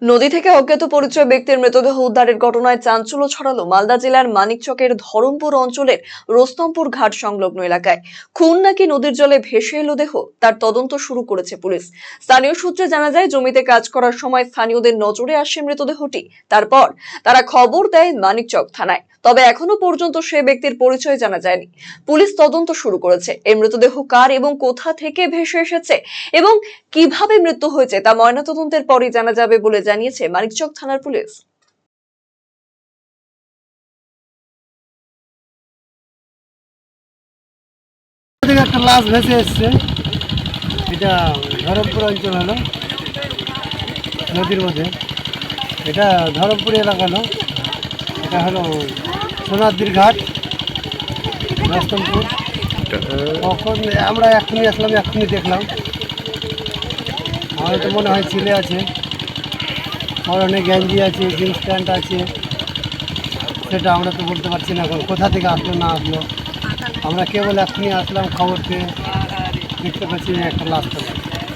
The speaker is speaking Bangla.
নদী থেকে অজ্ঞাত পরিচয় ব্যক্তির মৃতদেহ উদ্ধারের ঘটনায় চাঞ্চল্য ছড়ালো মালদা জেলার মানিকচকের ধরমপুর অঞ্চলের রোস্তমপুর ঘাট সংলগ্ন এলাকায়। খুন নাকি নদীর জলে ভেসে এলো দেহ, তার তদন্ত শুরু করেছে পুলিশ। স্থানীয় সূত্রে জানা যায়, জমিতে কাজ করার সময় স্থানীয়দের নজরে আসে মৃতদেহটি। তারপর তারা খবর দেয় মানিকচক থানায়। তবে এখনো পর্যন্ত সে ব্যক্তির পরিচয় জানা যায়নি। পুলিশ তদন্ত শুরু করেছে। এই মৃতদেহ কার এবং কোথা থেকে ভেসে এসেছে এবং কিভাবে মৃত্যু হয়েছে তা ময়নাতদন্তের পরই জানা যাবে বলে জানিয়েছে মানিকচক থানার পুলিশ। একটা লাশ ভেসে এসছে। এটা ধরমপুর অঞ্চল হলো, নদীর মধ্যে। এটা ধরমপুর এলাকা হলো, এটা হলো সোনাদ্দির ঘাট, রস্তমপুর। তখন আমরা এখনই আসলাম, এখনই দেখলাম। আমার তো মনে হয় ছেলে আছে, পরনে গেঞ্জি আছে, জিন্স প্যান্ট আছে। সেটা আমরা তো বলতে পারছি না এখন কোথা থেকে আসলো না আসলো। আমরা কেবল এখনই আসলাম, খবর পেয়ে দেখতে পাচ্ছি একটা লাশ।